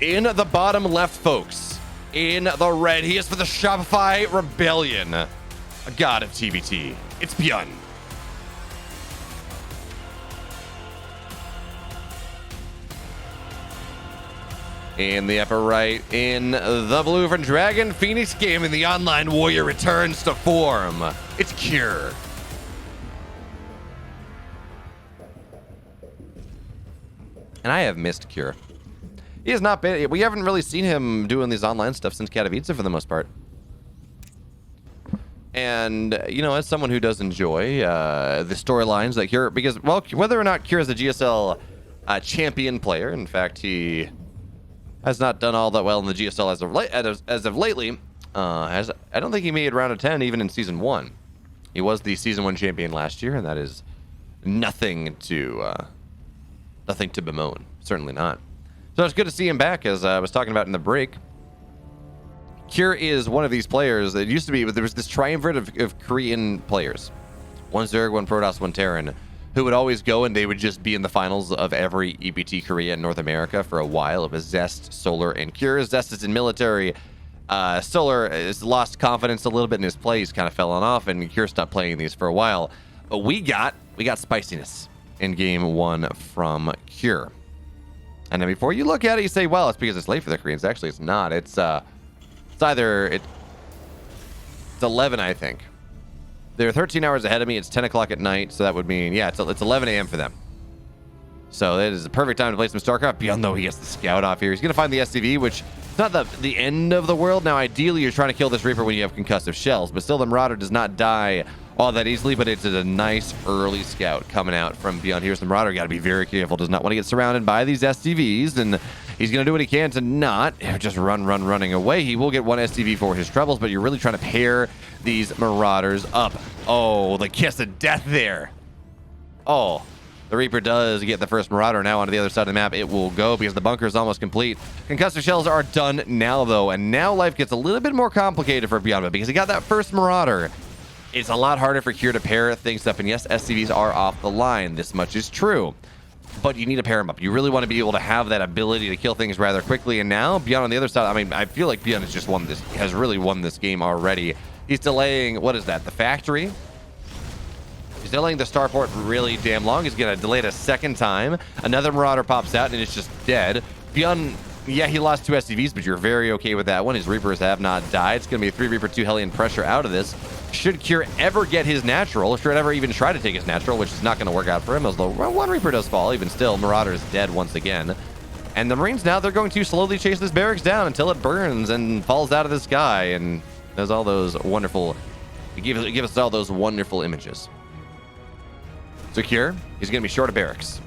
In the bottom left, folks. In the red, he is for the Shopify Rebellion. A god of TBT. It's Byun. In the upper right, in the blue for Dragon Phoenix Gaming, the online warrior returns to form. It's Cure. And I have missed Cure. He has not been, we haven't really seen him doing these online stuff since Katowice for the most part. And, you know, as someone who does enjoy the storylines that Cure, because, well, whether or not Cure is a GSL champion player, in fact, he has not done all that well in the GSL as of lately. I don't think he made round of 10 even in season 1. He was the season 1 champion last year, and that is nothing to bemoan. Certainly not. So it's good to see him back, as I was talking about in the break. Cure is one of these players that used to be, there was this triumvirate of Korean players. One Zerg, one Protoss, one Terran, who would always go and they would just be in the finals of every EPT Korea in North America for a while. It was Zest, Solar, and Cure. Zest is in military. Solar has lost confidence a little bit in his play. He's kind of fallen off, and Cure stopped playing these for a while. But we got spiciness in game 1 from Cure. And then before you look at it, you say, well, it's because it's late for the Koreans. Actually, it's not. It's 11, I think. They're 13 hours ahead of me. It's 10 o'clock at night, so that would mean, yeah, it's 11 a.m. for them. So it is the perfect time to play some StarCraft. Byun, though, he gets the scout off here. He's going to find the SCV, which is not the end of the world. Now, ideally, you're trying to kill this Reaper when you have concussive shells, but still, the Marauder does not die all that easily, but it's a nice early scout coming out from Byun. Here's the Marauder. Got to be very careful. Does not want to get surrounded by these SCVs, and he's going to do what he can to not just running away. He will get one SCV for his troubles, but you're really trying to pair these Marauders up. Oh, the kiss of death there. Oh, the Reaper does get the first Marauder. Now onto the other side of the map it will go because the bunker is almost complete. Concussive shells are done now, though, and now life gets a little bit more complicated for Byun, but because he got that first Marauder, it's a lot harder for Cure to pair things up. And yes, SCVs are off the line. This much is true. But you need to pair them up. You really want to be able to have that ability to kill things rather quickly. And now, Byun on the other side, I mean, I feel like Byun has really won this game already. He's delaying, what is that, the factory? He's delaying the starport really damn long. He's going to delay it a second time. Another Marauder pops out, and it's just dead. Byun, yeah, he lost 2 SCVs, but you're very okay with that one. His Reapers have not died. It's going to be a 3 Reaper, 2 Hellion pressure out of this. Should Cure ever get his natural, or should ever even try to take his natural, which is not going to work out for him, as though 1 Reaper does fall. Even still, Marauder is dead once again. And the Marines now, they're going to slowly chase this barracks down until it burns and falls out of the sky and does all those wonderful, give us all those wonderful images. So Cure, he's going to be short of barracks.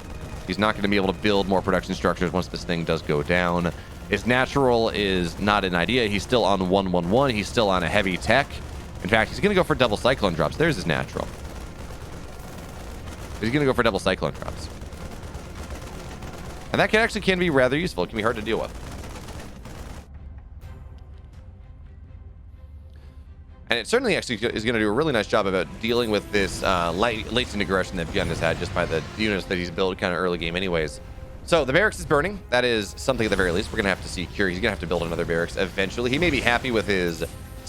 He's not going to be able to build more production structures once this thing does go down. His natural is not an idea. He's still on 111. He's still on a heavy tech. In fact, he's going to go for double Cyclone drops. There's his natural. He's going to go for double Cyclone drops. And that can be rather useful. It can be hard to deal with. And it certainly actually is going to do a really nice job about dealing with this latent aggression that Byun has had just by the units that he's built kind of early game anyways. So the barracks is burning. That is something at the very least we're going to have to see Cure. He's going to have to build another barracks eventually. He may be happy with his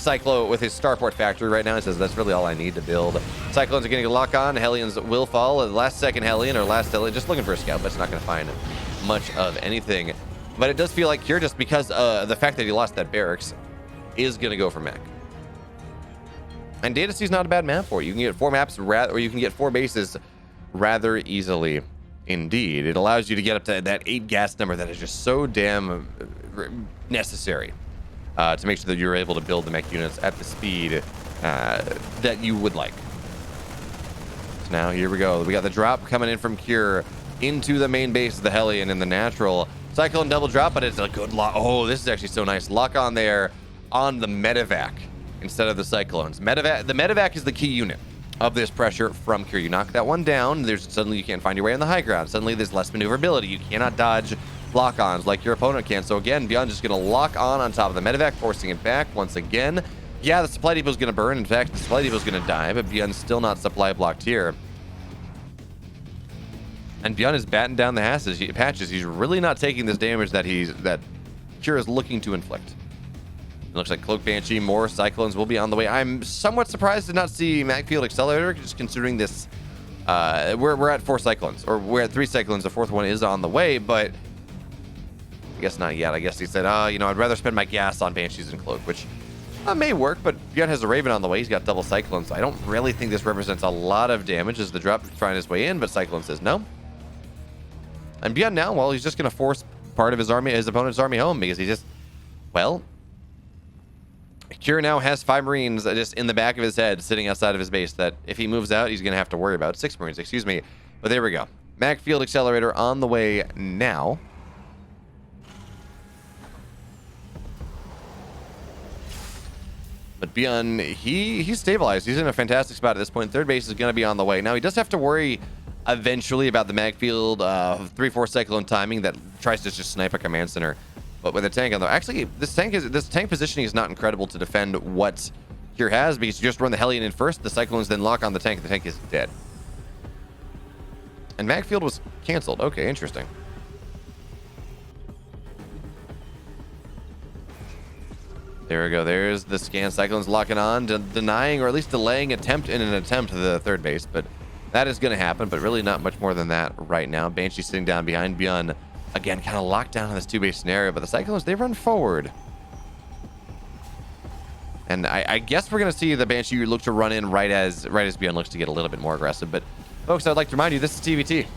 with his starport factory right now. He says that's really all I need to build. Cyclones are getting a lock on. Hellions will fall. The last second Hellion or last Hellion, just looking for a scout, but it's not going to find much of anything. But it does feel like Cure, just because the fact that he lost that barracks, is going to go for mech. And Data C is not a bad map for you. You can get 4 maps or you can get 4 bases rather easily indeed. It allows you to get up to that 8 gas number that is just so damn necessary. To make sure that you're able to build the mech units at the speed that you would like. So now here we go. We got the drop coming in from Cure into the main base of the Hellion and the natural. Cyclone double drop, but it's a good lock. Oh, this is actually so nice. Lock on there on the medevac instead of the Cyclones. The medevac is the key unit of this pressure from Cure. You knock that one down, suddenly you can't find your way on the high ground. Suddenly there's less maneuverability. You cannot dodge lock-ons like your opponent can. So again, Byun just going to lock on top of the medevac, forcing it back once again. Yeah, the supply depot is going to burn. In fact, the supply depot is going to die, but Byun's still not supply blocked here. And Byun is batting down the patches. He's really not taking this damage that Cure is looking to inflict. It looks like Cloak Banshee, more Cyclones will be on the way. I'm somewhat surprised to not see Magfield Accelerator, just considering this. We're at 4 Cyclones, or we're at 3 Cyclones. The 4th one is on the way, but I guess not yet. I guess he said, I'd rather spend my gas on Banshees and Cloak, which may work, but Byun has a Raven on the way. He's got double Cyclones, so I don't really think this represents a lot of damage as the drop trying his way in, but Cyclone says no. And Byun now, well, he's just going to force part of his opponent's army home because he just, well, Cure now has 5 Marines just in the back of his head sitting outside of his base that if he moves out, he's going to have to worry about. 6 Marines, excuse me. But there we go. Magfield Accelerator on the way now. But Byun, he's stabilized. He's in a fantastic spot at this point. 3rd base is going to be on the way. Now, he does have to worry eventually about the Magfield 3-4 Cyclone timing that tries to just snipe a command center. But with a tank on the... Actually, this tank positioning is not incredible to defend what Cure has because you just run the Hellion in first, the Cyclones then lock on the tank is dead. And Magfield was canceled. Okay, interesting. There we go. There's the scan. Cyclones locking on, denying or at least delaying an attempt to the 3rd base, but that is going to happen, but really not much more than that right now. Banshee sitting down behind Byun. Again, kind of locked down in this 2-base scenario, but the Cyclones, they run forward. And I guess we're going to see the Banshee look to run in right as Byun looks to get a little bit more aggressive. But, folks, I'd like to remind you, this is TVT.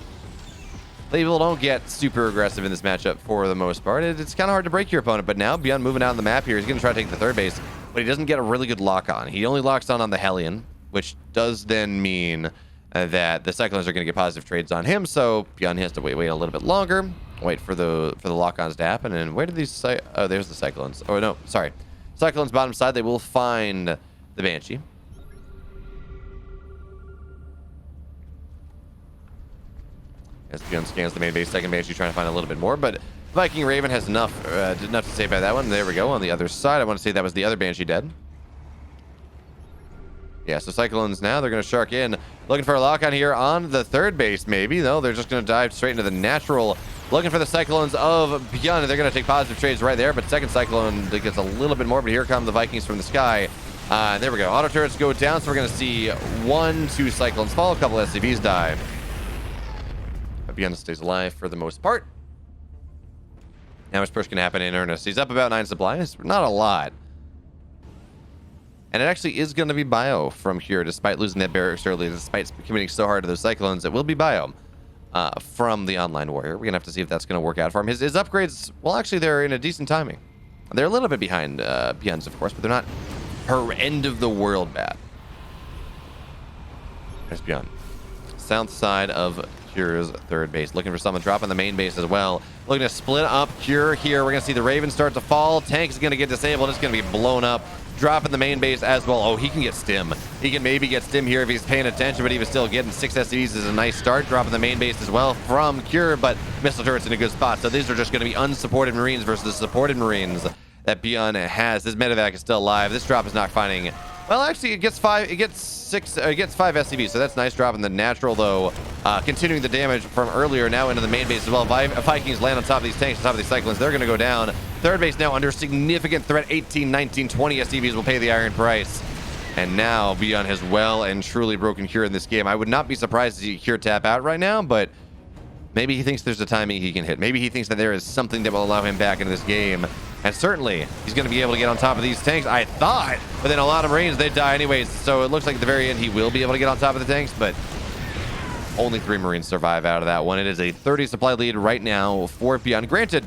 People don't get super aggressive in this matchup for the most part. It's kind of hard to break your opponent, but now Byun moving out on the map here. He's going to try to take the 3rd base, but he doesn't get a really good lock on. He only locks on the Hellion, which does then mean that the Cyclones are going to get positive trades on him, so Byun has to wait a little bit longer, wait for the lock-ons to happen, and where did these... Oh, there's the Cyclones. Oh, no, sorry. Cyclones bottom side, they will find the Banshee. As Byun scans the main base, 2nd Banshee trying to find a little bit more, but Viking Raven has enough to say about that one. There we go, on the other side. I want to say that was the other Banshee dead. Yeah, so Cyclones now, they're going to shark in. Looking for a lock-on here on the 3rd base, maybe. No, they're just going to dive straight into the natural. Looking for the Cyclones of Byun. They're going to take positive trades right there, but 2nd Cyclone gets a little bit more, but here come the Vikings from the sky. There we go. Auto turrets go down, so we're going to see 1-2 Cyclones fall. A couple SCVs die. But Byun stays alive for the most part. Now his push can happen in earnest. He's up about 9 supplies. Not a lot. And it actually is going to be Bio from here, despite losing that barracks early, despite committing so hard to those Cyclones. It will be Bio from the Online Warrior. We're going to have to see if that's going to work out for him. His upgrades, well, actually, they're in a decent timing. They're a little bit behind Byun's, of course, but they're not her end of the world bad. There's Byun. South side of Cure's 3rd base. Looking for someone dropping the main base as well. Looking to split up Cure here. We're going to see the Raven start to fall. Tank is going to get disabled. It's going to be blown up. Dropping the main base as well. Oh, he can get stim. He can maybe get stim here if he's paying attention, but he was still getting 6 SCVs is a nice start. Dropping the main base as well from Cure, but missile turret's in a good spot. So these are just going to be unsupported Marines versus the supported Marines that Byun has. This medevac is still alive. This drop is not finding... Well, actually, it gets 5 SCVs, so that's nice. Dropping the natural, though. Continuing the damage from earlier, now into the main base as well. Vikings land on top of these tanks, on top of these Cyclones. They're going to go down. 3rd base now under significant threat. 18, 19, 20 SCVs will pay the iron price. And now Byun has well and truly broken Cure in this game. I would not be surprised to see Cure tap out right now, but maybe he thinks there's a timing he can hit. Maybe he thinks that there is something that will allow him back into this game. And certainly, he's going to be able to get on top of these tanks, I thought. But then a lot of Marines, they die anyways. So it looks like at the very end, he will be able to get on top of the tanks. But only 3 Marines survive out of that one. It is a 30 supply lead right now for Byun. Granted,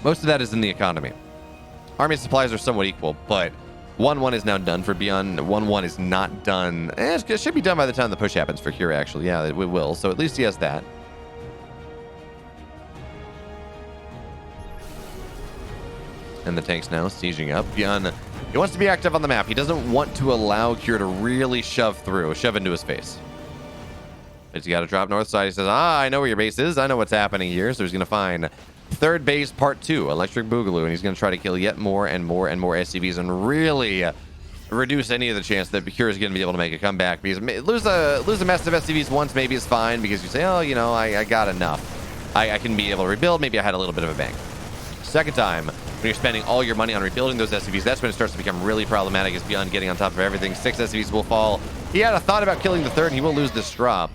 most of that is in the economy. Army supplies are somewhat equal, but 1-1 is now done for Byun. 1-1 is not done. It should be done by the time the push happens for Cure, actually. Yeah, it will. So at least he has that. And the tanks now sieging up. Byun, he wants to be active on the map. He doesn't want to allow Cure to really shove into his face. He's got to drop north side. He says, I know where your base is. I know what's happening here. So he's going to find 3rd base part 2, Electric Boogaloo, and he's going to try to kill yet more and more and more SCVs and really reduce any of the chance that Cure is going to be able to make a comeback. Because lose a mess of SCVs once maybe is fine because you say, oh, you know, I got enough. I can be able to rebuild. Maybe I had a little bit of a bank. second time, when you're spending all your money on rebuilding those SCVs, that's when it starts to become really problematic as Byun getting on top of everything. 6 SCVs will fall. He had a thought about killing the third, and he will lose this drop.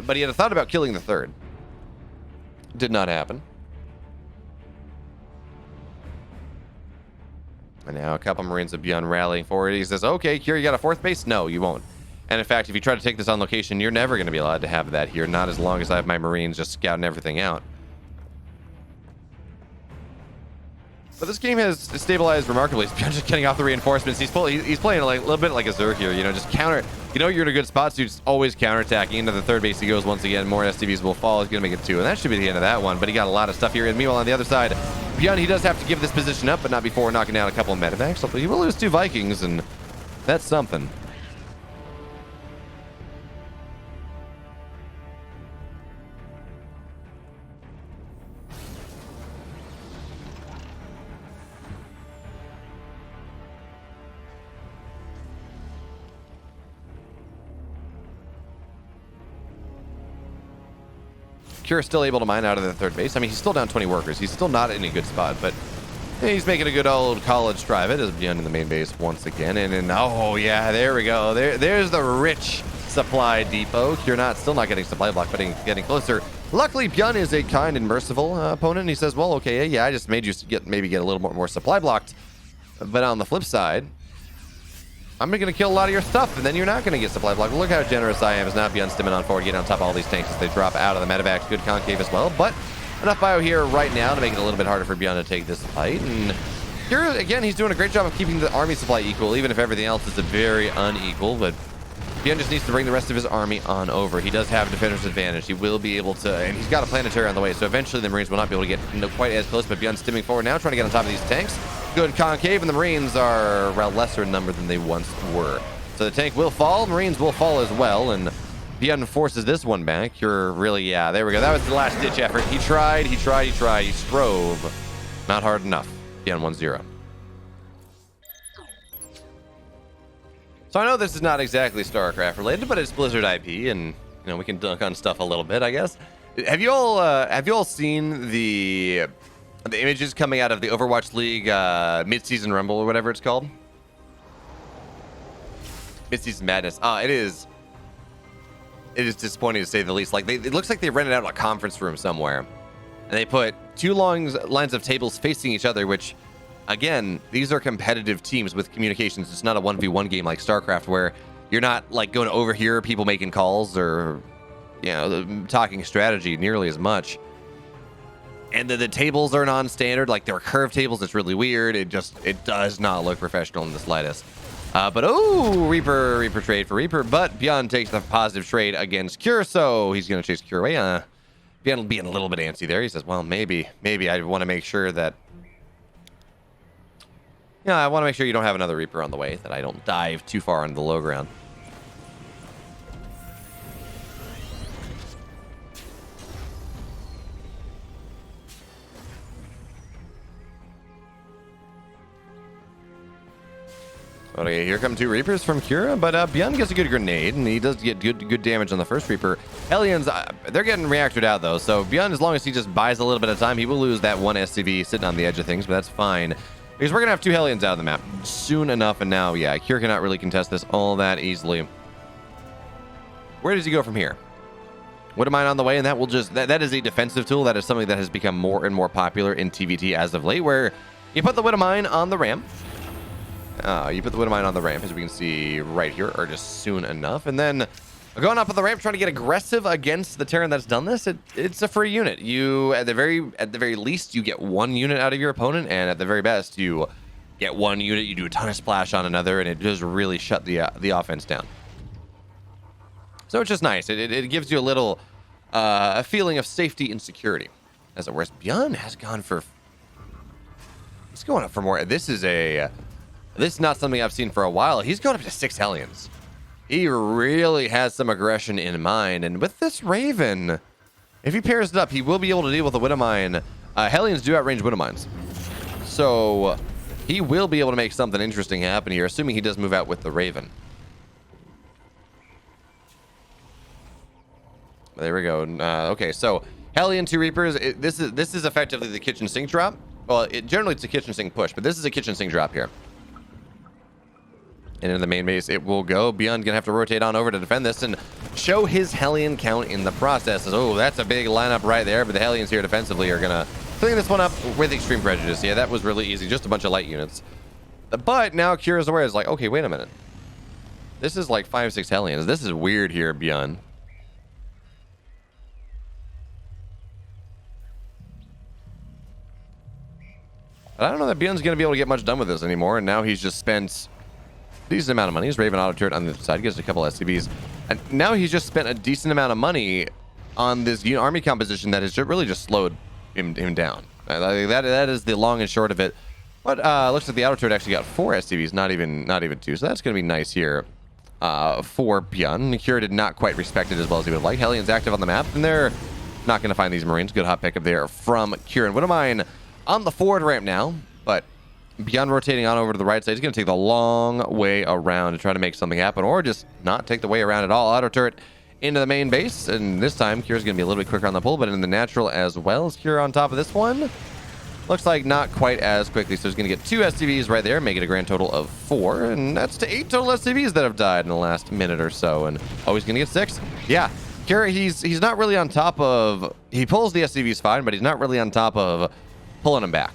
But he had a thought about killing the third. Did not happen. And now a couple Marines of Byun rallying forward. He says, okay, here, you got a 4th base? No, you won't. And in fact, if you try to take this on location, you're never going to be allowed to have that here. Not as long as I have my Marines just scouting everything out. But this game has stabilized remarkably. He's just getting off the reinforcements. He's playing like, a little bit like a Zerg here. You know, just counter. You know you're in a good spot, so you're just always counterattacking. Into the 3rd base he goes once again. More SCVs will fall. He's going to make it 2. And that should be the end of that one. But he got a lot of stuff here. And meanwhile, on the other side, Byun, he does have to give this position up, but not before knocking down a couple of medevacs. So he will lose 2 Vikings, and that's something. Kira's still able to mine out of the 3rd base. I mean, he's still down 20 workers. He's still not in a good spot, but he's making a good old college drive. It is Byun in the main base once again. And oh, yeah, there we go. There's the rich supply depot. Kira still not getting supply block, but getting closer. Luckily, Byun is a kind and merciful opponent. And he says, well, okay, yeah, I just made you maybe get a little more supply blocked. But on the flip side, I'm going to kill a lot of your stuff, and then you're not going to get supply block. Look how generous I am as now Byun stimming on forward, getting on top of all these tanks as they drop out of the medevacs. Good concave as well, but enough bio here right now to make it a little bit harder for Byun to take this fight. And here, again, he's doing a great job of keeping the army supply equal, even if everything else is very unequal, but Byun just needs to bring the rest of his army on over. He does have a defender's advantage. He will be able to, and he's got a planetary on the way, so eventually the Marines will not be able to get quite as close, but Byun's stimming forward now, trying to get on top of these tanks. Good concave, and the Marines are a lesser in number than they once were. So the tank will fall, Marines will fall as well, and Byun forces this one back. You're really, yeah, there we go. That was the last-ditch effort. He tried, he strove. Not hard enough. Byun 1-0. So I know this is not exactly StarCraft related, but it's Blizzard IP, and you know we can dunk on stuff a little bit, I guess. Have you all seen the images coming out of the Overwatch League mid-season rumble or whatever it's called? Mid-season madness. It is disappointing to say the least. Like it looks like they rented out a conference room somewhere, and they put 2 long lines of tables facing each other, which, again, these are competitive teams with communications. It's not a 1v1 game like StarCraft where you're not like going to overhear people making calls or, you know, talking strategy nearly as much. And the tables are non-standard, like they're curved tables. It's really weird. It does not look professional in the slightest. But oh, Reaper trade for Reaper, but Byun takes the positive trade against Cure, so he's going to chase Cure away. Byun being a little bit antsy there. He says, well, maybe I want to make sure that, yeah, I want to make sure you don't have another Reaper on the way, that I don't dive too far into the low ground. Okay, here come 2 Reapers from Kira, but Byun gets a good grenade, and he does get good damage on the first Reaper. Hellions, they're getting reactored out, though, so Byun, as long as he just buys a little bit of time, he will lose that 1 SCV sitting on the edge of things, but that's fine. Because we're going to have 2 Hellions out of the map soon enough, and now, yeah, Kira cannot really contest this all that easily. Where does he go from here? Widowmine on the way, and that will just, that is a defensive tool. That is something that has become more and more popular in TVT as of late, where you put the Widowmine on the ramp. You put the Widowmine on the ramp, as we can see right here, or just soon enough, and then going up on the ramp, trying to get aggressive against the Terran that's done this. It's a free unit. You at the very least you get 1 unit out of your opponent, and at the very best you get 1 unit. You do a ton of splash on another, and it just really shut the offense down. So it's just nice. It gives you a little a feeling of safety and security, as it were. Byun has gone for. He's going up for more. This is not something I've seen for a while. He's going up to 6 Hellions. He really has some aggression in mind. And with this Raven, if he pairs it up, he will be able to deal with the Widowmine. Hellions do outrange Widowmines. So he will be able to make something interesting happen here, assuming he does move out with the Raven. There we go. Okay, so Hellion, 2 Reapers. This is effectively the kitchen sink drop. Well, generally it's a kitchen sink push, but this is a kitchen sink drop here. And in the main base, it will go. Byun gonna have to rotate on over to defend this and show his Hellion count in the process. Oh, that's a big lineup right there, but the Hellions here defensively are gonna clean this one up with extreme prejudice. Yeah, that was really easy. Just a bunch of light units. But now Kira's aware. Is like, okay, wait a minute. This is like 5-6 Hellions. This is weird here, Byun. But I don't know that Byun's gonna be able to get much done with this anymore. And now he's just spent a decent amount of money. He's Raven auto turret on the other side. He gets a couple SCVs. And now he's just spent a decent amount of money on this army composition that has really just slowed him down. That is the long and short of it. But looks like the auto turret actually got 4 SCVs, not even 2. So that's going to be nice here for Byun. Kira did not quite respect it as well as he would like. Hellion's active on the map, and they're not going to find these Marines. Good hot pickup there from Kieran. Wouldn't mind on the forward ramp now, but Byun rotating on over to the right side. He's going to take the long way around to try to make something happen, or just not take the way around at all. Auto turret into the main base, and this time Kira's going to be a little bit quicker on the pull, but in the natural as well. Is Kira on top of this one? Looks like not quite as quickly, so he's going to get 2 SCVs right there, make it a grand total of 4, and that's to 8 total SCVs that have died in the last minute or so. And oh, he's going to get 6? Yeah, Kira, he's not really on top of... He pulls the SCVs fine, but he's not really on top of pulling them back.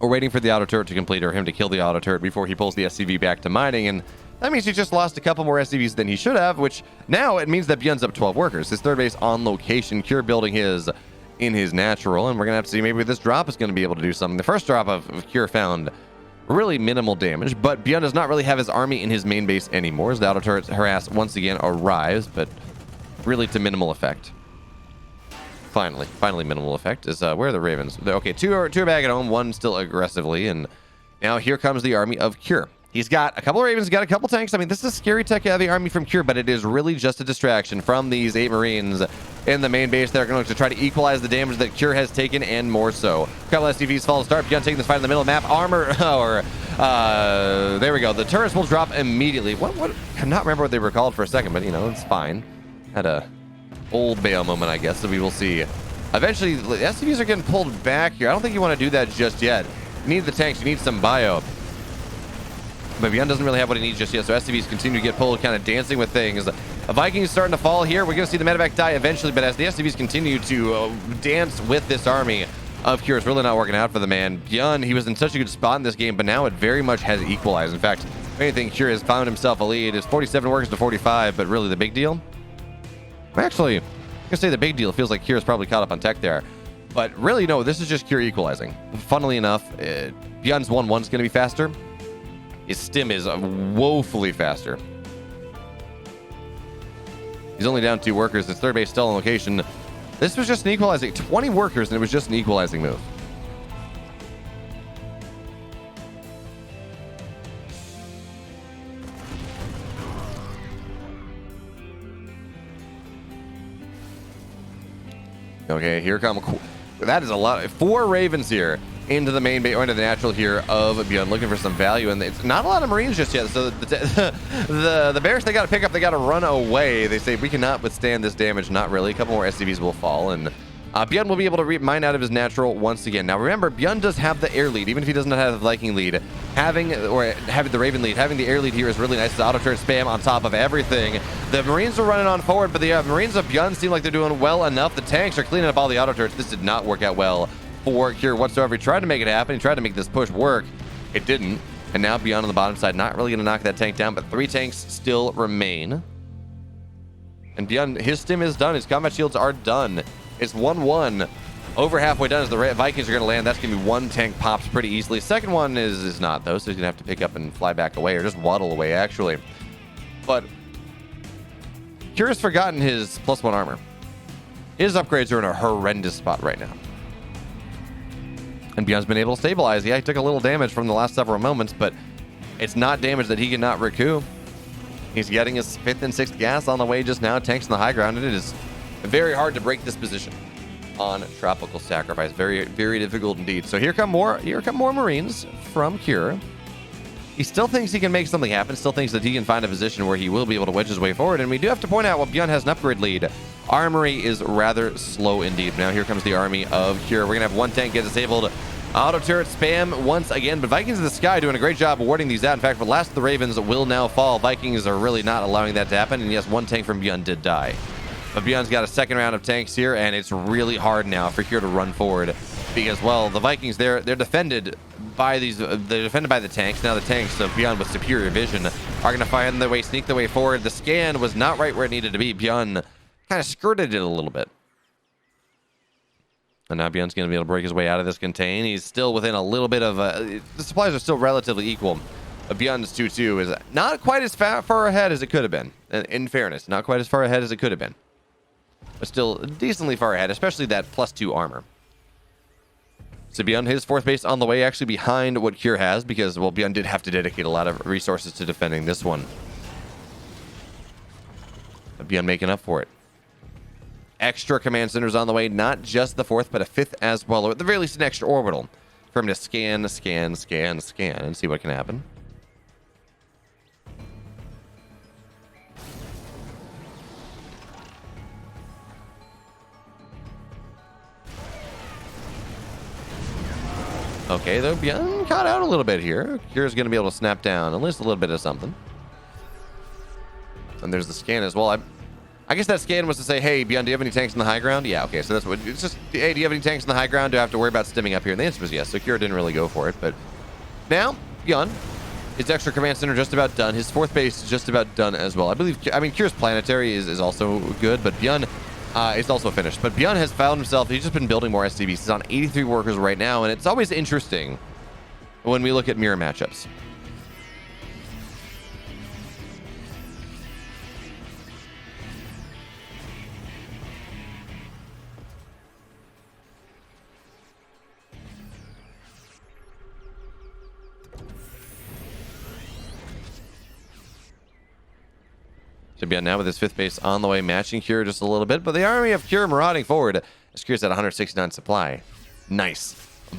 We're waiting for the auto turret to complete, or him to kill the auto turret before he pulls the SCV back to mining, and that means he just lost a couple more SCVs than he should have, which now it means that Byun's up 12 workers. His third base on location, Kira building his in his natural, and we're gonna have to see maybe this drop is going to be able to do something. The first drop of Kira found really minimal damage, but Byun does not really have his army in his main base anymore as the auto turret harass once again arrives, but really to minimal effect. Finally minimal effect. Is where are the Ravens? Okay, two are back at home, one still aggressively, and now here comes the army of Kira. He's got a couple of Ravens, he's got a couple tanks. I mean, this is a scary tech-heavy army from Kira, but it is really just a distraction from these 8 Marines in the main base. They're going to try to equalize the damage that Kira has taken, and more so. A couple SCVs fall to start. Byun taking this fight in the middle of the map. Armor, there we go. The turrets will drop immediately. What? I cannot remember what they were called for a second, but, you know, it's fine. Had a old Bayo moment, I guess, so we will see. Eventually, the SCVs are getting pulled back here. I don't think you want to do that just yet. You need the tanks. You need some Bio. But Byun doesn't really have what he needs just yet, so SCVs continue to get pulled, kind of dancing with things. A Viking is starting to fall here. We're going to see the medevac die eventually, but as the SCVs continue to dance with this army of Kira, it's really not working out for the man. Byun, he was in such a good spot in this game, but now it very much has equalized. In fact, if anything, Kira has found himself a lead. It's 47 workers to 45, but really the big deal? Actually, I'm going to say the big deal. It feels like Kira's probably caught up on tech there. But really, no, this is just Kira equalizing. Funnily enough, Byun's 1-1 is going to be faster. His stim is woefully faster. He's only down 2 workers. His third base still on location. This was just an equalizing. 20 workers, and it was just an equalizing move. Okay, here come... That is a lot. 4 Ravens here into the main base, or into the natural here of Byun, looking for some value, and it's not a lot of Marines just yet. So the Bears, they got to pick up, they got to run away. They say we cannot withstand this damage. Not really. A couple more SCVs will fall, and Byun will be able to mine out of his natural once again. Now remember, Byun does have the air lead, even if he does not have the Viking lead. Having the Raven lead, having the air lead here is really nice. The auto turret spam on top of everything. The Marines are running on forward, but the Marines of Byun seem like they're doing well enough. The tanks are cleaning up all the auto turrets. This did not work out well for Kira whatsoever. He tried to make it happen. He tried to make this push work. It didn't. And now Byun on the bottom side, not really going to knock that tank down, but 3 tanks still remain. And Byun, his stim is done. His combat shields are done. It's 1-1. Over halfway done as the Vikings are going to land. That's going to be 1 tank pops pretty easily. Second one is not, though, so he's going to have to pick up and fly back away, or just waddle away, actually. But Kira's forgotten his +1 armor. His upgrades are in a horrendous spot right now. And Byun's been able to stabilize. Yeah, he took a little damage from the last several moments, but it's not damage that he cannot recoup. He's getting his 5th and 6th gas on the way just now. Tanks on the high ground, and it is very hard to break this position on Tropical Sacrifice. Very, very difficult indeed. So here come more Marines from Kira. He still thinks he can make something happen, still thinks that he can find a position where he will be able to wedge his way forward, and we do have to point out, while Byun has an upgrade lead, Armory is rather slow indeed. Now here comes the army of Cure. We're going to have one tank get disabled. Auto turret spam once again, but Vikings in the sky doing a great job of warding these out. In fact, the last of the Ravens will now fall. Vikings are really not allowing that to happen, and yes, one tank from Byun did die. But Byun's got a second round of tanks here, and it's really hard now for Cure to run forward because, well, the Vikings, they're defended by they're defended by the tanks. Now the tanks of Byun with superior vision are going to find their way, sneak their way forward. The scan was not right where it needed to be. Byun kind of skirted it a little bit. And now Byun's going to be able to break his way out of this contain. He's still within a little bit of the supplies are still relatively equal. Byun's 2-2 is not quite as far ahead as it could have been. In fairness, not quite as far ahead as it could have been. But still decently far ahead, especially that +2 armor. So Byun, his fourth base on the way, actually behind what Cure has, because, well, Byun did have to dedicate a lot of resources to defending this one. But Byun making up for it. Extra command centers on the way, not just the fourth, but a fifth as well, or at the very least an extra orbital for him to scan, and see what can happen. Okay, though, Byun caught out a little bit here. Cure's going to be able to snap down at least a little bit of something. And there's the scan as well. I guess that scan was to say, hey, Byun, do you have any tanks in the high ground? Yeah, okay, so that's what it's just. Hey, do you have any tanks in the high ground? Do I have to worry about stimming up here? And the answer was yes. So Cure didn't really go for it, but now Byun, his extra command center just about done. His fourth base is just about done as well. I mean, Cure's planetary is also good, but Byun is also finished. But Byun has found himself. He's just been building more SCVs. He's on 83 workers right now, and it's always interesting when we look at mirror matchups. Should be on now with his fifth base on the way, matching Cure just a little bit. But the army of Cure marauding forward as Cure's at 169 supply. Nice.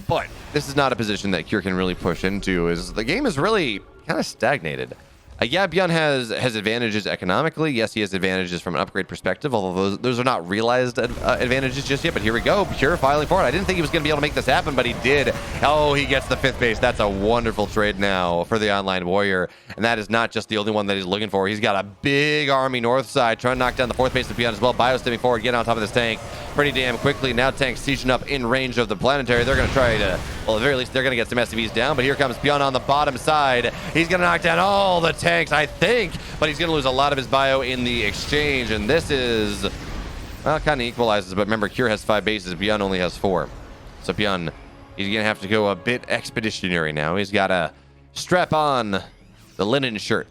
But this is not a position that Cure can really push into, as the game is really kind of stagnated. Yeah, Byun has advantages economically. Yes, he has advantages from an upgrade perspective, although those are not realized advantages just yet. But here we go, Cure filing forward. I didn't think he was going to be able to make this happen, but he did. Oh, he gets the fifth base. That's a wonderful trade now for the online warrior. And that is not just the only one that he's looking for. He's got a big army north side trying to knock down the fourth base of Byun as well. Bio stepping forward, getting on top of this tank pretty damn quickly. Now tanks sieging up in range of the planetary. They're going to try to, well, at the very least, they're going to get some SCVs down. But here comes Byun on the bottom side. He's going to knock down all the tanks, I think, but he's going to lose a lot of his bio in the exchange, and this is, well, kind of equalizes, but remember, Cure has 5 bases, Byun only has 4. So Byun, he's going to have to go a bit expeditionary now. He's got to strap on the linen shirt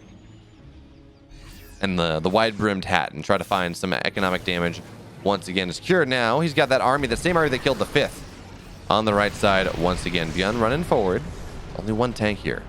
and the wide-brimmed hat and try to find some economic damage once again. It's Cure now. He's got that army, the same army that killed the 5th on the right side once again. Byun running forward. Only one tank here.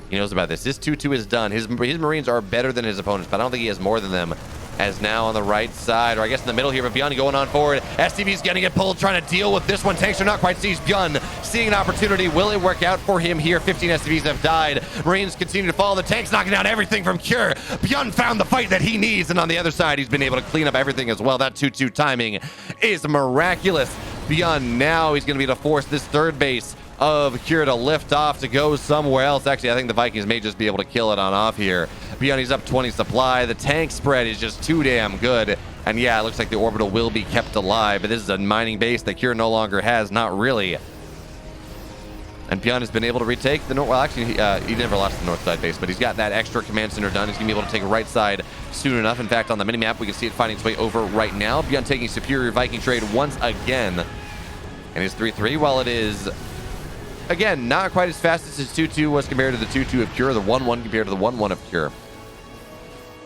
He knows about this. This 2-2 is done. His Marines are better than his opponents, but I don't think he has more than them. As now on the right side, or I guess in the middle here, but Byun going on forward. SCV's getting it pulled, trying to deal with this one. Tanks are not quite seized. Byun seeing an opportunity. Will it work out for him here? 15 SCVs have died. Marines continue to fall. The tanks knocking down everything from Cure. Byun found the fight that he needs, and on the other side, he's been able to clean up everything as well. That 2-2 timing is miraculous. Byun now, he's going to be able to force this third base of Cure to lift off to go somewhere else. Actually, I think the Vikings may just be able to kill it on off here. Byun, he's up 20 supply. The tank spread is just too damn good. And yeah, it looks like the orbital will be kept alive, but this is a mining base that Cure no longer has. Not really. And Byun has been able to retake the north. Well, actually, he never lost the north side base, but he's got that extra command center done. He's going to be able to take a right side soon enough. In fact, on the minimap, we can see it finding its way over right now. Byun taking superior Viking trade once again. And his 3-3, while it is, again, not quite as fast as his 2-2 was compared to the 2-2 of Cure, the 1-1 compared to the 1-1 of Cure,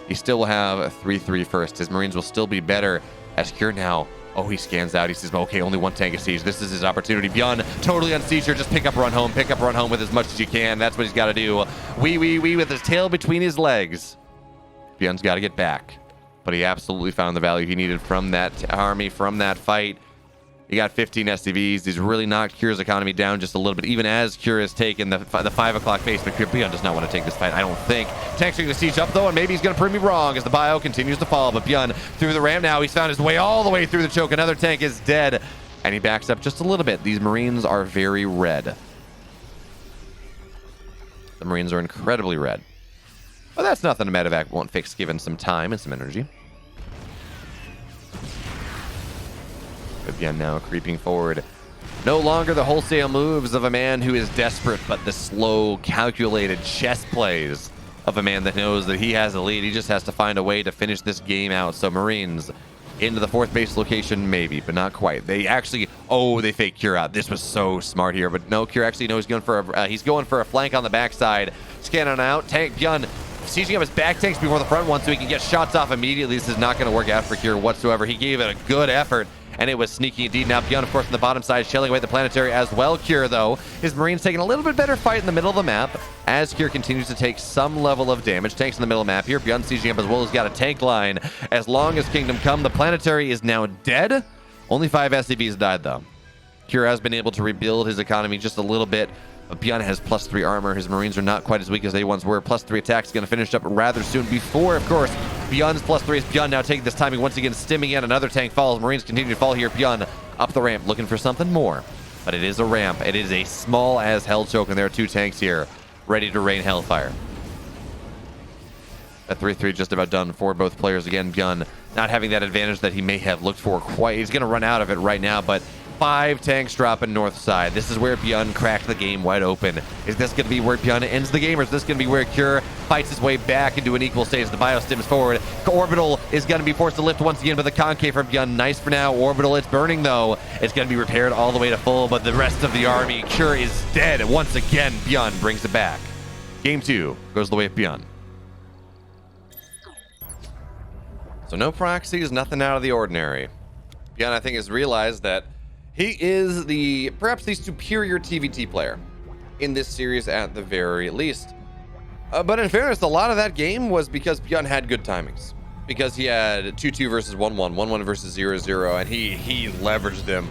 he still will have a 3-3 first. His Marines will still be better as Cure now. Oh, he scans out. He says, okay, only one tank is sieged. This is his opportunity. Byun, totally on seizure. Just pick up, run home. Pick up, run home with as much as you can. That's what he's got to do. Wee with his tail between his legs. Byun's got to get back. But he absolutely found the value he needed from that army, from that fight. He got 15 SCVs. He's really knocked Cure's economy down just a little bit, even as Cure has taken the 5 o'clock base. But Byun does not want to take this fight, I don't think. Tank's going to siege up, though, and maybe he's going to prove me wrong as the bio continues to fall. But Byun through the ramp now. He's found his way all the way through the choke. Another tank is dead, and he backs up just a little bit. These Marines are very red. The Marines are incredibly red. But that's nothing a medevac won't fix given some time and some energy. Again, now creeping forward. No longer the wholesale moves of a man who is desperate, but the slow, calculated chess plays of a man that knows that he has a lead. He just has to find a way to finish this game out. So Marines into the 4th base location, maybe, but not quite. They actually, they fake Cure out. This was so smart here, but no, Cure actually knows he's going for a flank on the backside. Scanning out, tank Byun sieging up his back tanks before the front one so he can get shots off immediately. This is not going to work out for Cure whatsoever. He gave it a good effort, and it was sneaky indeed. Now Byun, of course, on the bottom side, shelling away the planetary as well. Cure, though, his Marines taking a little bit better fight in the middle of the map as Cure continues to take some level of damage. Tanks in the middle of the map here. Byun sieging up as well. He's got a tank line. As long as Kingdom Come, the planetary is now dead. Only 5 SCVs died, though. Cure has been able to rebuild his economy just a little bit. Byun has +3 armor. His Marines are not quite as weak as they once were. +3 attacks going to finish up rather soon. Before, of course, Byun's +3 is Byun now taking this timing once again, stimming in. Another tank falls. Marines continue to fall here. Byun up the ramp, looking for something more. But it is a ramp. It is a small as hell choke, and there are 2 tanks here ready to rain hellfire. A 3-3 just about done for both players. Again, Byun not having that advantage that he may have looked for quite. He's going to run out of it right now, but 5 tanks dropping north side. This is where Byun cracked the game wide open. Is this going to be where Byun ends the game, or is this going to be where Cure fights his way back into an equal stage? The bio stims forward. Orbital is going to be forced to lift once again, but the concave from Byun, nice for now. Orbital, it's burning though. It's going to be repaired all the way to full, but the rest of the army, Cure is dead. Once again, Byun brings it back. Game 2 goes the way of Byun. So no proxies, nothing out of the ordinary. Byun, I think, has realized that he is perhaps the superior TVT player in this series at the very least. But in fairness, a lot of that game was because Byun had good timings. Because he had 2-2 versus 1-1, 1-1 versus 0-0, and he leveraged them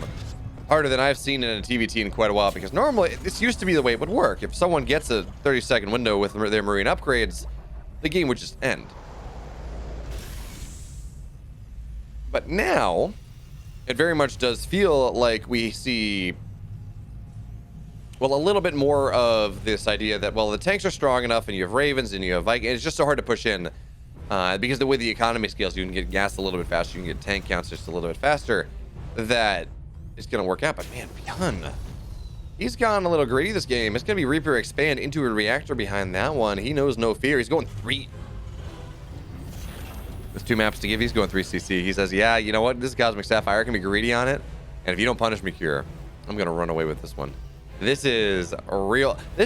harder than I've seen in a TVT in quite a while. Because normally, this used to be the way it would work. If someone gets a 30-second window with their Marine upgrades, the game would just end. But now, it very much does feel like we see, well, a little bit more of this idea that, well, the tanks are strong enough, and you have Ravens and you have Vikings. It's just so hard to push in because the way the economy scales, you can get gas a little bit faster, you can get tank counts just a little bit faster. That is going to work out. But man, Byun, he's gone a little greedy this game. It's going to be Reaper expand into a reactor behind that one. He knows no fear. He's going 3. With 2 maps to give, he's going 3 CC. He says, yeah, you know what? This Cosmic Sapphire can be greedy on it. And if you don't punish me, Cure, I'm going to run away with this one. This is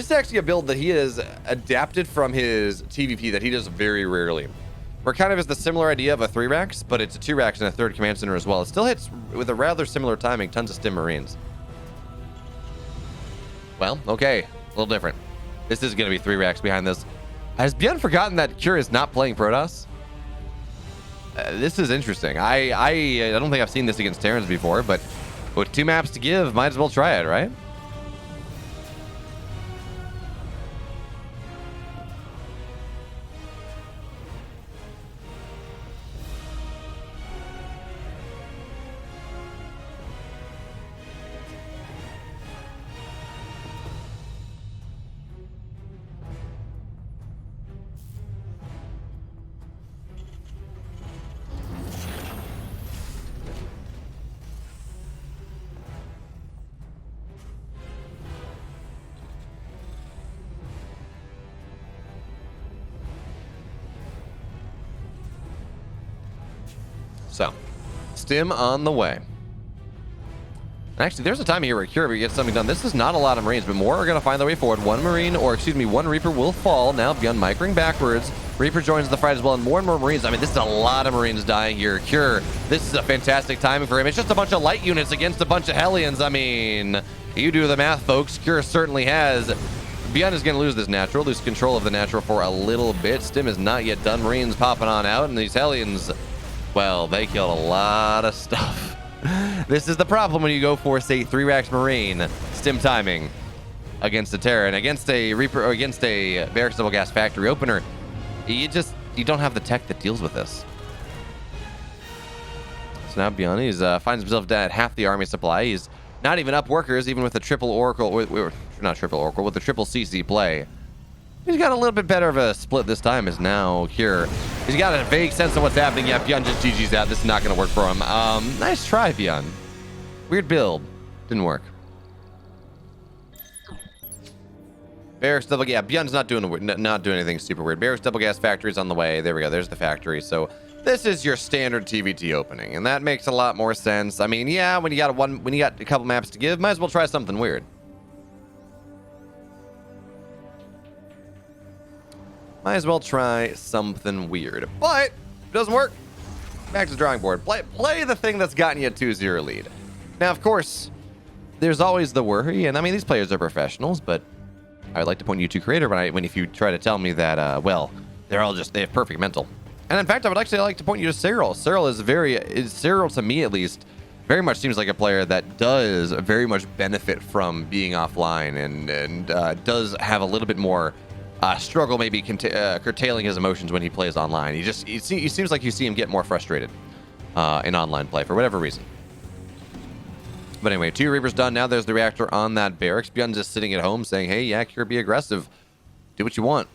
actually a build that he has adapted from his TVP that he does very rarely. Where kind of is the similar idea of a 3-racks, but it's a 2-racks and a 3rd command center as well. It still hits with a rather similar timing, tons of stim Marines. Well, okay, a little different. This is going to be 3-racks behind this. Has Byun forgotten that Cure is not playing Protoss? This is interesting. I don't think I've seen this against Terrans before, but with 2 maps to give, might as well try it, right? So, stim on the way. Actually, there's a time here where Cure gets something done. This is not a lot of Marines, but more are going to find their way forward. One Reaper will fall. Now Byun micring backwards. Reaper joins the fight as well, and more Marines. I mean, this is a lot of Marines dying here. Cure, this is a fantastic timing for him. It's just a bunch of light units against a bunch of Hellions. I mean, you do the math, folks. Cure certainly has. Byun is going to lose this natural, lose control of the natural for a little bit. Stim is not yet done. Marines popping on out, and these Hellions, well, they killed a lot of stuff. This is the problem when you go for, say, 3 racks Marine stim timing against a Terran, against a Reaper, or against a Barracks Double Gas Factory Opener. You don't have the tech that deals with this. So now Byun, he's finds himself at half the army supply. He's not even up workers, even with the triple Oracle, not triple Oracle, with the triple CC play. He's got a little bit better of a split this time, is now Cure. He's got a vague sense of what's happening. Yeah, Byun just GG's out. This is not going to work for him. Nice try, Byun. Weird build. Didn't work. Barracks double, yeah, Byun's not doing anything super weird. Barracks double gas factory's on the way. There we go. There's the factory. So this is your standard TVT opening, and that makes a lot more sense. I mean, yeah, when you got a couple maps to give, might as well try something weird. Might as well try something weird. But if it doesn't work, back to the drawing board. Play the thing that's gotten you a 2-0 lead. Now, of course, there's always the worry, and I mean, these players are professionals, but I would like to point you to Creator if you try to tell me that, well, they have perfect mental. And in fact, I would actually like to point you to Cyril. Cyril Cyril, to me at least, very much seems like a player that does very much benefit from being offline and does have a little bit more struggle maybe curtailing his emotions when he plays online. He seems like you see him get more frustrated in online play for whatever reason. But anyway, 2 Reapers done. Now there's the reactor on that barracks. Byun's just sitting at home saying, hey, yeah, Cure, be aggressive. Do what you want.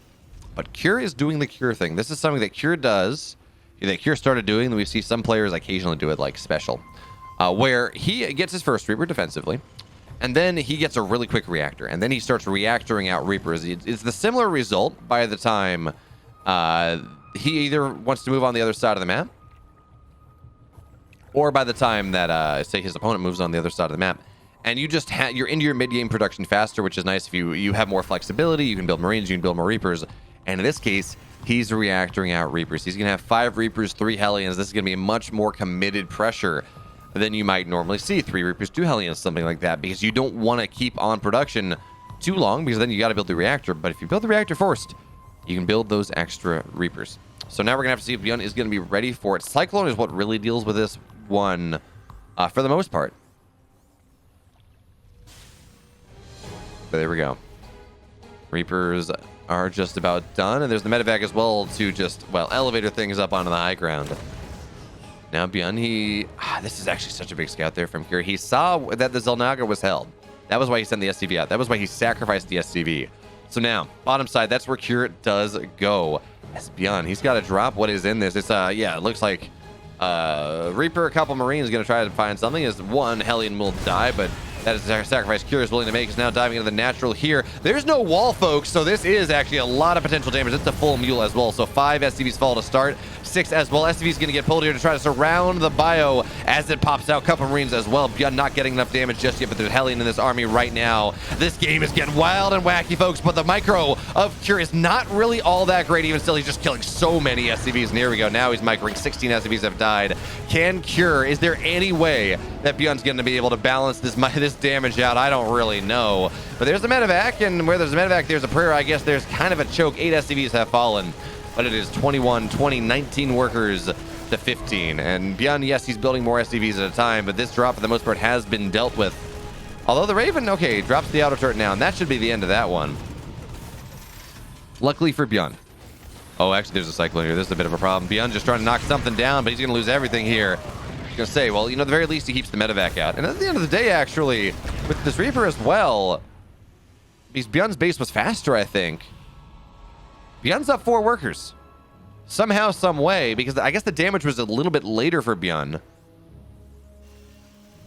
But Cure is doing the Cure thing. This is something that Cure does, that Cure started doing, and we see some players occasionally do it like special, where he gets his first Reaper defensively, and then he gets a really quick reactor, and then he starts reactoring out Reapers. It's the similar result by the time he either wants to move on the other side of the map, or by the time that, say, his opponent moves on the other side of the map, and you're into your mid-game production faster, which is nice. If you have more flexibility, you can build Marines, you can build more Reapers, and in this case, he's reactoring out Reapers. He's going to have 5 Reapers, 3 Hellions. This is going to be a much more committed pressure than you might normally see. 3 Reapers, 2 Hellions, something like that, because you don't want to keep on production too long, because then you got to build the reactor. But if you build the reactor first, you can build those extra Reapers. So now we're going to have to see if Byun is going to be ready for it. Cyclone is what really deals with this one for the most part. But there we go. Reapers are just about done, and there's the medevac as well to just, well, elevator things up onto the high ground. Now Byun, this is actually such a big scout there from Cure. He saw that the Zelnaga was held. That was why he sent the SCV out. That was why he sacrificed the SCV. So now, bottom side, that's where Cure does go. As Byun, he's got to drop what is in this. It's, yeah, it looks like Reaper, a couple Marines going to try to find something, as 1 Hellion will die, but that is a sacrifice Cure is willing to make. Is now diving into the natural here. There's no wall, folks, so this is actually a lot of potential damage. It's a full mule as well, so 5 SCVs fall to start. 6 as well. SCV's going to get pulled here to try to surround the bio as it pops out. Couple Marines as well. Byun not getting enough damage just yet, but there's Hellion in this army right now. This game is getting wild and wacky, folks, but the micro of Cure is not really all that great. Even still, he's just killing so many SCVs, and here we go. Now he's microing. 16 SCVs have died. Can Cure, is there any way that Byun's going to be able to balance this damage out? I don't really know. But there's the medevac, and where there's a medevac, there's a prayer. I guess there's kind of a choke. 8 SCVs have fallen, but it is 21, 20, 19 workers to 15. And Byun, yes, he's building more SCVs at a time, but this drop, for the most part, has been dealt with. Although the Raven, okay, drops the auto turret now, and that should be the end of that one. Luckily for Byun. Oh, actually, there's a Cyclone here. This is a bit of a problem. Byun just trying to knock something down, but he's going to lose everything here. I was going to say, well, you know, at the very least, he keeps the medevac out. And at the end of the day, actually, with this Reaper as well, because Byun's base was faster, I think. Byun's up 4 workers. Somehow, some way, because I guess the damage was a little bit later for Byun.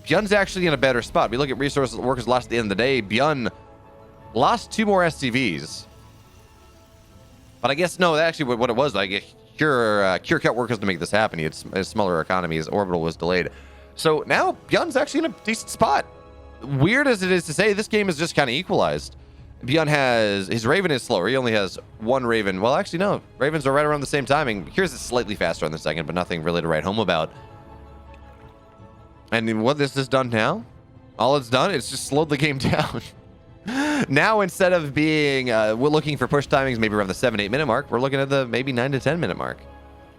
Byun's actually in a better spot. We look at resources workers lost at the end of the day. Byun lost 2 more SCVs. But I guess, no, actually what it was, like, Cure cut workers to make this happen. He had smaller economies. Orbital was delayed. So now Byun's actually in a decent spot. Weird as it is to say, this game is just kind of equalized. Byun has, his Raven is slower. He only has 1 Raven. Well, actually, no. Ravens are right around the same timing. Cure's is slightly faster on the second, but nothing really to write home about. And what this has done now, all it's done, it's just slowed the game down. Now, instead of being, we're looking for push timings maybe around the 7-8 minute mark, we're looking at the maybe 9 to 10 minute mark.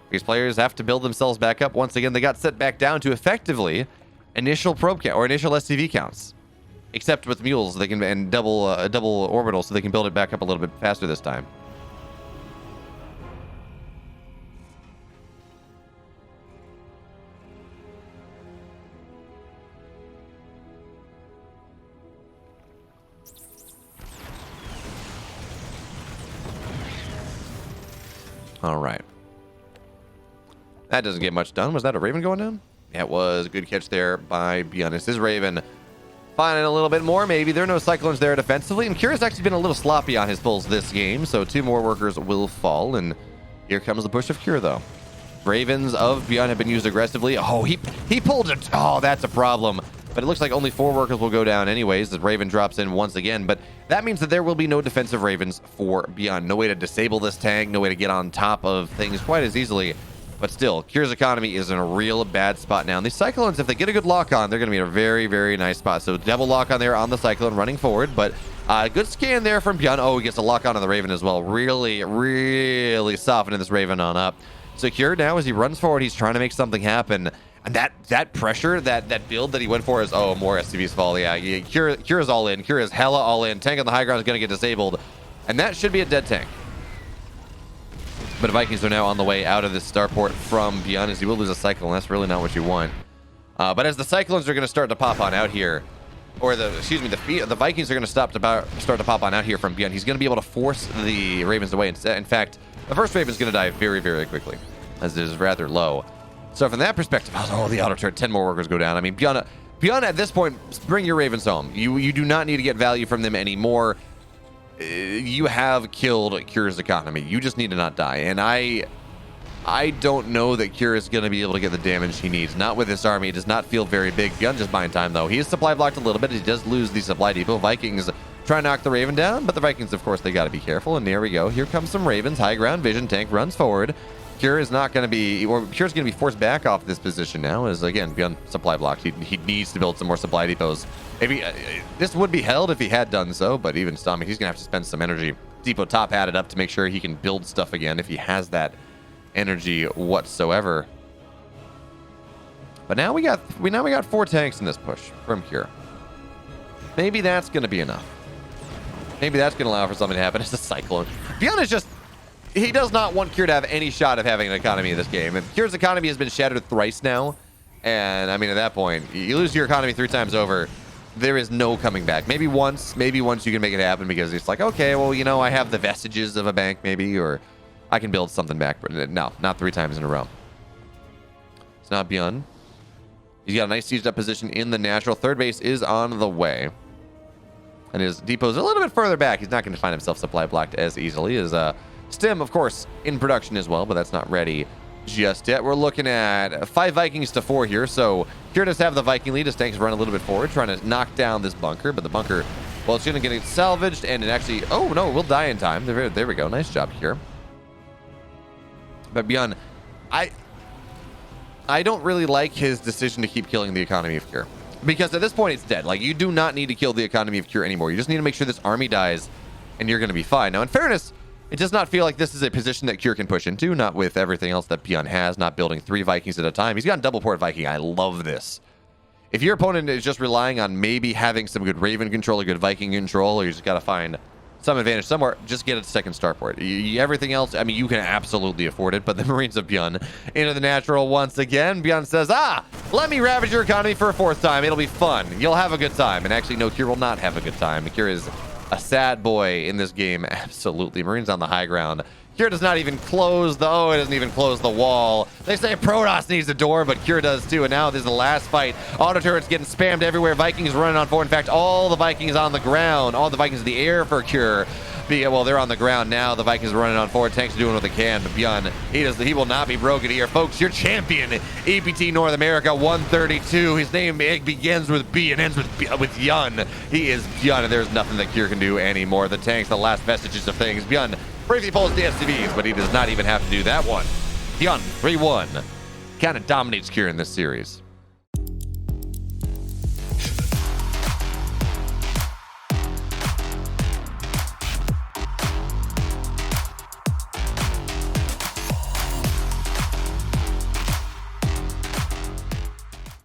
These players have to build themselves back up. Once again, they got set back down to effectively initial probe count or initial SCV counts, except with mules. They can and double orbital, so they can build it back up a little bit faster this time. All right. That doesn't get much done. Was that a Raven going down? Yeah, it was. A good catch there by Byun. This is Raven finding a little bit more. Maybe there are no Cyclones there defensively. And Kira's actually been a little sloppy on his pulls this game. So 2 more workers will fall. And here comes the push of Kira, though. Ravens of Byun have been used aggressively. Oh, he pulled it. Oh, that's a problem. But it looks like only 4 workers will go down anyways. The Raven drops in once again. But that means that there will be no defensive Ravens for Byun. No way to disable this tank. No way to get on top of things quite as easily. But still, Kira's economy is in a real bad spot now. And these Cyclones, if they get a good lock on, they're going to be in a very, very nice spot. So double lock on there on the Cyclone running forward. But good scan there from Byun. Oh, he gets a lock on the Raven as well. Really, really softening this Raven on up. So Kira now, as he runs forward, he's trying to make something happen. And that pressure, that build that he went for is, oh, more SCVs fall. Yeah, Kira's all in. Kira's hella all in. Tank on the high ground is going to get disabled. And that should be a dead tank. But Vikings are now on the way out of this starport from Byun, as he will lose a Cyclone. That's really not what you want. But as the Cyclones are going to start to pop on out here, or the Vikings are going to start to pop on out here from Byun, he's going to be able to force the Ravens away. In fact, the first Raven is going to die very, very quickly, as it is rather low. So from that perspective, oh, the auto turret, 10 more workers go down. I mean, Byun at this point, bring your Ravens home. You do not need to get value from them anymore. You have killed Kira's economy. You just need to not die. And I don't know that Kira is going to be able to get the damage he needs. Not with this army. It does not feel very big. Byun just buying time, though. He is supply blocked a little bit. He does lose the supply depot. Vikings try to knock the Raven down, but the Vikings, of course, they got to be careful. And there we go. Here comes some Ravens. High ground vision tank runs forward. Kira is not going to be, or Kira's going to be forced back off this position now, as again, Byun supply blocked. He needs to build some more supply depots. Maybe this would be held if he had done so, but even still, I mean, he's going to have to spend some energy. Depot top hatted up to make sure he can build stuff again if he has that energy whatsoever. But now we got 4 tanks in this push from Kira. Maybe that's going to be enough. Maybe that's going to allow for something to happen. It's a Cyclone. Byun is just, he does not want Kira to have any shot of having an economy in this game. And Kira's economy has been shattered thrice now. And I mean, at that point, you lose your economy 3 times over. There is no coming back. Maybe once you can make it happen, because it's like, okay, well, you know, I have the vestiges of a bank maybe, or I can build something back. But no, not 3 times in a row. It's not Byun. He's got a nice sieged up position in the natural. Third base is on the way. And his depot's a little bit further back. He's not going to find himself supply blocked as easily. His stem, of course, in production as well, but that's not ready just yet. We're looking at 5 Vikings to 4 here, so Kira does have the Viking lead. His tanks run a little bit forward, trying to knock down this bunker, but the bunker, well, it's going to get salvaged, and it actually, oh no, it will die in time. There we go. Nice job here. But Byun, I don't really like his decision to keep killing the economy of Kira, because at this point it's dead. Like, you do not need to kill the economy of Kira anymore. You just need to make sure this army dies, and you're going to be fine. Now, in fairness, it does not feel like this is a position that Kira can push into, not with everything else that Byun has, not building 3 Vikings at a time. He's got a double port Viking. I love this. If your opponent is just relying on maybe having some good Raven control or good Viking control, or you just got to find some advantage somewhere, just get a second starport. Everything else, I mean, you can absolutely afford it, but the Marines of Byun into the natural once again. Byun says, let me ravage your economy for a 4th time. It'll be fun. You'll have a good time. And actually, no, Kira will not have a good time. Kira is a sad boy in this game. Absolutely. Marines on the high ground. Kira does not even close it doesn't even close the wall. They say Protoss needs a door, but Kira does too. And now this is the last fight. Auto turrets getting spammed everywhere. Vikings running on forward. In fact, all the Vikings on the ground. All the Vikings in the air for Kira. Well, they're on the ground now. The Vikings are running on forward. Tanks are doing what they can. But Byun, he will not be broken here. Folks, your champion, EPT North America 132. His name begins with B and ends with Yun. He is Byun, and there's nothing that Kira can do anymore. The tanks, the last vestiges of things. Byun briefly pulls the SCVs, but he does not even have to do that one. Byun, 3-1. Kind of dominates Kira in this series.